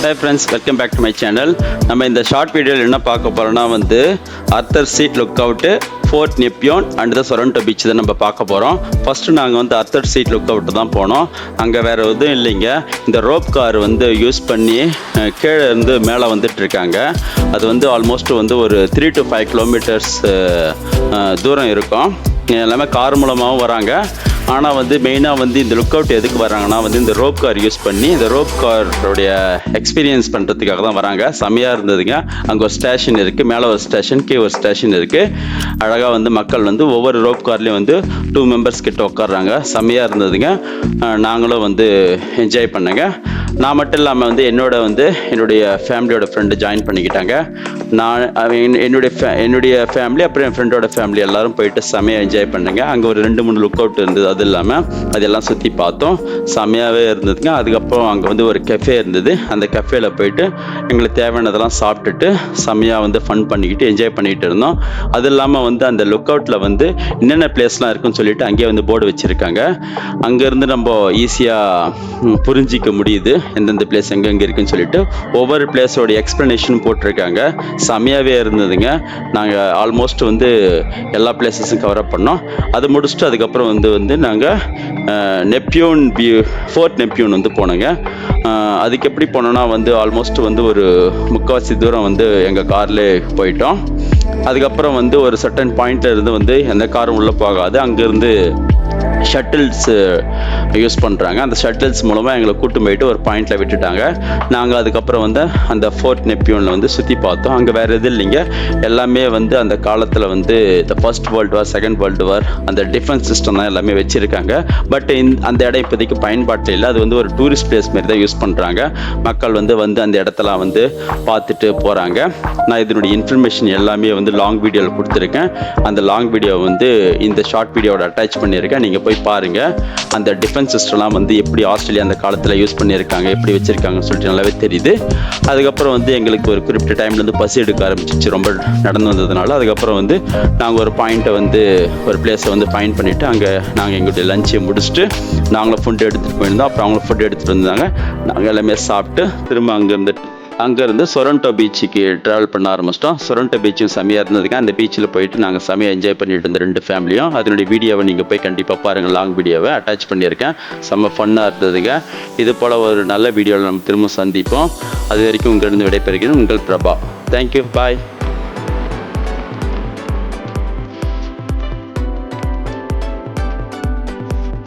Hi friends, welcome back to my channel. நம்ம இந்த short வீடியோவில் என்ன பார்க்க போகிறோம்னா வந்து Arthur Seat look out, Fort Nepean and the Sorrento beach தான் நம்ம பார்க்க போகிறோம். ஃபஸ்ட்டு நாங்கள் வந்து அர்த்தர் சீட் லுக் அவுட்டு தான் போனோம். அங்கே வேறு எதுவும் இல்லைங்க. இந்த ரோப் கார் வந்து யூஸ் பண்ணி கீழே இருந்து மேலே வந்துட்டு இருக்காங்க. அது வந்து ஆல்மோஸ்ட் வந்து ஒரு 3 to 5 கிலோமீட்டர்ஸ் தூரம் இருக்கும். எல்லாமே கார் மூலமாகவும் வராங்க. ஆனால் வந்து மெயினாக வந்து இந்த லுக் அவுட் எதுக்கு வராங்கன்னா வந்து இந்த ரோப் கார் யூஸ் பண்ணி இந்த ரோப் காரோடைய எக்ஸ்பீரியன்ஸ் பண்ணுறதுக்காக தான் வராங்க. செம்மையாக இருந்ததுங்க. அங்கே ஒரு ஸ்டேஷன் இருக்குது, மேலே ஒரு ஸ்டேஷன், கீழே ஒரு ஸ்டேஷன் இருக்குது. அழகாக வந்து மக்கள் வந்து ஒவ்வொரு ரோப் கார்லேயும் வந்து 2 மெம்பர்ஸ் கிட்ட உட்காடுறாங்க. செம்மையாக இருந்ததுங்க. நாங்களும் வந்து என்ஜாய் பண்ணேங்க. நான் மட்டும் இல்லாமல் வந்து என்னுடைய ஃபேமிலியோட ஃப்ரெண்டு ஜாயின் பண்ணிக்கிட்டாங்க. நான் என்னுடைய ஃபேமிலி அப்புறம் என் ஃப்ரெண்டோட ஃபேமிலி எல்லோரும் போயிட்டு செம்மையாக என்ஜாய் பண்ணுங்க. அங்கே ஒரு 2-3 லுக் அவுட் இருந்தது. அது இல்லாமல் அதெல்லாம் சுற்றி பார்த்தோம். செம்மையாகவே இருந்ததுங்க. அதுக்கப்புறம் அங்கே வந்து ஒரு கெஃபே இருந்தது. அந்த கெஃபேல போயிட்டு எங்களுக்கு தேவையானதெல்லாம் சாப்பிட்டுட்டு செம்மையாக வந்து ஃபன் பண்ணிக்கிட்டு என்ஜாய் பண்ணிகிட்டு இருந்தோம். அது இல்லாமல் வந்து அந்த லுக் அவுட்டில் வந்து என்னென்ன பிளேஸ்லாம் இருக்குன்னு சொல்லிட்டு அங்கேயே வந்து போர்டு வச்சுருக்காங்க. அங்கேருந்து நம்ம ஈஸியாக புரிஞ்சிக்க முடியுது எந்தெந்த பிளேஸ் எங்கெங்கே இருக்குன்னு சொல்லிட்டு. ஒவ்வொரு பிளேஸோட எக்ஸ்ப்ளனேஷனும் போட்டிருக்காங்க. செம்மையாகவே இருந்ததுங்க. நாங்கள் ஆல்மோஸ்ட் வந்து எல்லா பிளேஸஸும் கவர் அப் பண்ணோம். அது முடிச்சுட்டு அதுக்கப்புறம் வந்து நாங்கள் ஃபோர்ட் நெப்பியோன் வந்து போனோங்க. அதுக்கு எப்படி போனோன்னா வந்து ஆல்மோஸ்ட் வந்து ஒரு 3/4 தூரம் வந்து எங்கள் கார்லேயே போயிட்டோம். அதுக்கப்புறம் வந்து ஒரு சர்டன் பாயிண்ட்ல இருந்து வந்து எந்த காரும் உள்ளே போகாது. அங்கேருந்து ஷட்டில்ஸ் யூஸ் பண்ணுறாங்க. அந்த ஷட்டில்ஸ் மூலமாக எங்களை கூட்டு போயிட்டு ஒரு பாயிண்டில் விட்டுட்டாங்க. நாங்கள் அதுக்கப்புறம் வந்து அந்த ஃபோர்ட் நெப்பியோனில் வந்து சுற்றி பார்த்தோம். அங்கே வேறு எதுவும் இல்லைங்க. எல்லாமே வந்து அந்த காலத்தில் வந்து இந்த first world war, second world war அந்த டிஃபென்ஸ் சிஸ்டம் தான் எல்லாமே வச்சுருக்காங்க. பட் அந்த இடம் இப்போதைக்கு பயன்பாட்டில் இல்லை. அது வந்து ஒரு டூரிஸ்ட் பிளேஸ் மாரி தான் யூஸ் பண்ணுறாங்க. மக்கள் வந்து அந்த இடத்தெல்லாம் வந்து பார்த்துட்டு போகிறாங்க. நான் இதனுடைய இன்ஃபர்மேஷன் எல்லாமே வந்து லாங் வீடியோவில் கொடுத்துருக்கேன். அந்த லாங் வீடியோ வந்து இந்த ஷார்ட் வீடியோவோட அட்டாச் பண்ணியிருக்கேன். நீங்கள் போய் பாருங்கள். அந்த டிஃபென்ஸ் சிஸ்டம்லாம் வந்து எப்படி ஆஸ்திரேலியா அந்த காலத்தில் யூஸ் பண்ணியிருக்காங்க, எப்படி வச்சுருக்காங்கன்னு சொல்லிட்டு நல்லாவே தெரியுது. அதுக்கப்புறம் வந்து எங்களுக்கு ஒரு குறிப்பிட்ட டைம்லேருந்து பசி எடுக்க ஆரம்பிச்சிச்சு, ரொம்ப நடந்து வந்ததுனால. அதுக்கப்புறம் வந்து நாங்கள் ஒரு பாயிண்ட்டை வந்து ஒரு பிளேஸை வந்து பாயிண்ட் பண்ணிவிட்டு அங்கே நாங்கள் எங்களுடைய லஞ்சை முடிச்சுட்டு நாங்களும் ஃபுட் எடுத்துகிட்டு போயிருந்தோம். அப்புறம் அவங்களும் ஃபுட் எடுத்துகிட்டு வந்தாங்க. நாங்கள் எல்லாமே சாப்பிட்டு திரும்ப அங்கேருந்து சொரண்டோ பீச்சுக்கு ட்ராவல் பண்ண ஆரம்பிச்சிட்டோம். சொரண்டோ பீச்சும் செம்மையாக இருந்ததுங்க. அந்த பீச்சில் போயிட்டு நாங்கள் செம்மையாக என்ஜாய் பண்ணிட்டு இருந்த 2 ஃபேமிலியும். அதனுடைய வீடியோவை நீங்கள் போய் கண்டிப்பாக பாருங்கள். லாங் வீடியோவை அட்டாச் பண்ணியிருக்கேன். செம்ம ஃபன்னாக இருந்ததுங்க. இது போல் ஒரு நல்ல வீடியோவில் நம்ம திரும்ப சந்திப்போம். அது வரைக்கும் உங்களிடம் விடைபெறுகிறேன். உங்கள் பிரபா. தேங்க்யூ. பாய்.